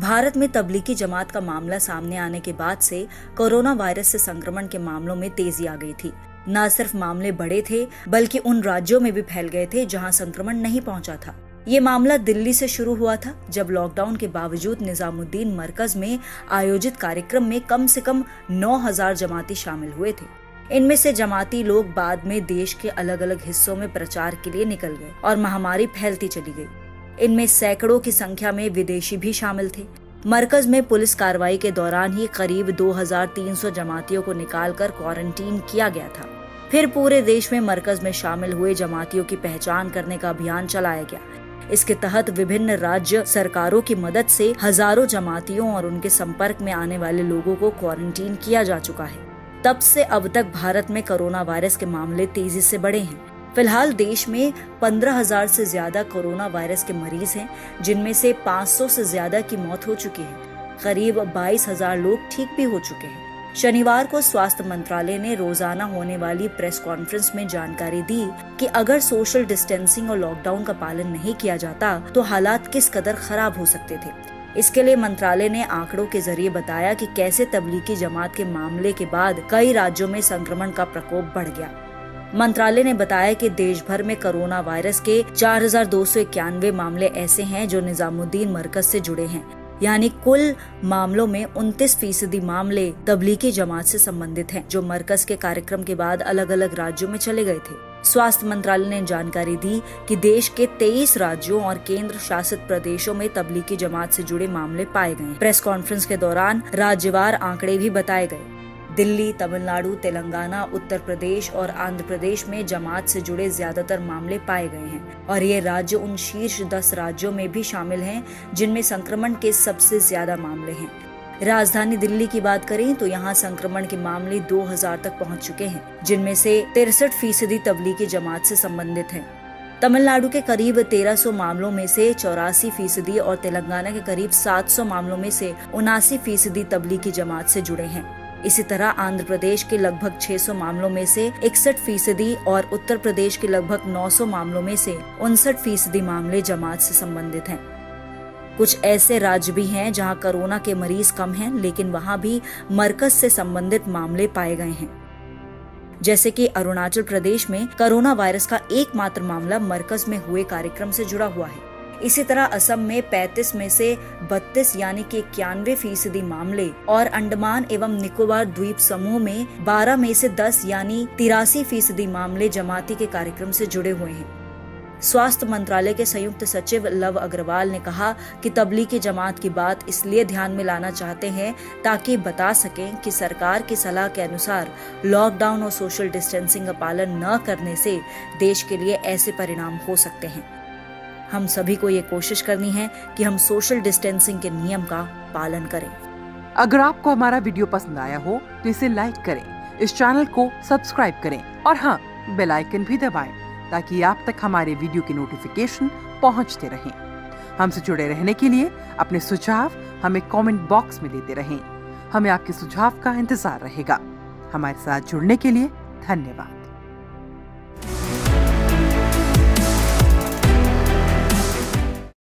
भारत में तबलीगी जमात का मामला सामने आने के बाद से कोरोना वायरस से संक्रमण के मामलों में तेजी आ गई थी। न सिर्फ मामले बढ़े थे बल्कि उन राज्यों में भी फैल गए थे जहां संक्रमण नहीं पहुंचा था। ये मामला दिल्ली से शुरू हुआ था, जब लॉकडाउन के बावजूद निजामुद्दीन मरकज में आयोजित कार्यक्रम में कम से कम 9,000 जमाती शामिल हुए थे। इनमें से जमाती लोग बाद में देश के अलग अलग हिस्सों में प्रचार के लिए निकल गए और महामारी फैलती चली गई। इनमें सैकड़ों की संख्या में विदेशी भी शामिल थे। मरकज में पुलिस कार्रवाई के दौरान ही करीब 2,300 जमातियों को निकालकर क्वारंटीन किया गया था। फिर पूरे देश में मरकज में शामिल हुए जमातियों की पहचान करने का अभियान चलाया गया। इसके तहत विभिन्न राज्य सरकारों की मदद से हजारों जमातियों और उनके संपर्क में आने वाले लोगों को क्वारंटीन किया जा चुका है। तब से अब तक भारत में कोरोना वायरस के मामले तेजी से बढ़े हैं। फिलहाल देश में 15,000 से ज्यादा कोरोना वायरस के मरीज हैं, जिनमें से 500 से ज्यादा की मौत हो चुकी है। करीब 22,000 लोग ठीक भी हो चुके हैं। शनिवार को स्वास्थ्य मंत्रालय ने रोजाना होने वाली प्रेस कॉन्फ्रेंस में जानकारी दी कि अगर सोशल डिस्टेंसिंग और लॉकडाउन का पालन नहीं किया जाता तो हालात किस कदर खराब हो सकते थे। इसके लिए मंत्रालय ने आंकड़ों के जरिए बताया कि कैसे तबलीगी जमात के मामले के बाद कई राज्यों में संक्रमण का प्रकोप बढ़ गया। मंत्रालय ने बताया कि देश भर में कोरोना वायरस के 4,291 मामले ऐसे हैं जो निजामुद्दीन मरकज से जुड़े हैं, यानी कुल मामलों में 29% मामले तबलीगी जमात से संबंधित हैं, जो मरकज के कार्यक्रम के बाद अलग अलग राज्यों में चले गए थे। स्वास्थ्य मंत्रालय ने जानकारी दी कि देश के 23 राज्यों और केंद्र शासित प्रदेशों में तबलीगी जमात से जुड़े मामले पाए गए। प्रेस कॉन्फ्रेंस के दौरान राज्यवार आंकड़े भी बताए गए। दिल्ली, तमिलनाडु, तेलंगाना, उत्तर प्रदेश और आंध्र प्रदेश में जमात से जुड़े ज्यादातर मामले पाए गए हैं और ये राज्य उन शीर्ष 10 राज्यों में भी शामिल हैं जिनमें संक्रमण के सबसे ज्यादा मामले हैं। राजधानी दिल्ली की बात करें तो यहाँ संक्रमण के मामले 2,000 तक पहुँच चुके हैं, जिनमें से 63% तबलीगी जमात से संबंधित हैं। तमिलनाडु के करीब 1,300 मामलों में से 84% और तेलंगाना के करीब 700 मामलों में से 79% तबलीगी जमात से जुड़े हैं। इसी तरह आंध्र प्रदेश के लगभग 600 मामलों में से 61% और उत्तर प्रदेश के लगभग 900 मामलों में से 59% मामले जमात से संबंधित हैं। कुछ ऐसे राज्य भी हैं जहां कोरोना के मरीज कम हैं, लेकिन वहां भी मरकज से संबंधित मामले पाए गए हैं। जैसे कि अरुणाचल प्रदेश में कोरोना वायरस का एकमात्र मामला मरकज में हुए कार्यक्रम से जुड़ा हुआ है। इसी तरह असम में 35 में से 32 यानी कि 91% मामले और अंडमान एवं निकोबार द्वीप समूह में 12 में से 10 यानी 83% मामले जमाती के कार्यक्रम से जुड़े हुए हैं। स्वास्थ्य मंत्रालय के संयुक्त सचिव लव अग्रवाल ने कहा कि तबलीगी जमात की बात इसलिए ध्यान में लाना चाहते हैं ताकि बता सकें कि सरकार की सलाह के अनुसार लॉकडाउन और सोशल डिस्टेंसिंग का पालन न करने से देश के लिए ऐसे परिणाम हो सकते हैं। हम सभी को ये कोशिश करनी है कि हम सोशल डिस्टेंसिंग के नियम का पालन करें। अगर आपको हमारा वीडियो पसंद आया हो तो इसे लाइक करें, इस चैनल को सब्सक्राइब करें और हाँ, बेल आइकन भी दबाएं ताकि आप तक हमारे वीडियो की नोटिफिकेशन पहुंचते रहें। हमसे जुड़े रहने के लिए अपने सुझाव हमें कमेंट बॉक्स में देते रहें। हमें आपके सुझाव का इंतजार रहेगा। हमारे साथ जुड़ने के लिए धन्यवाद।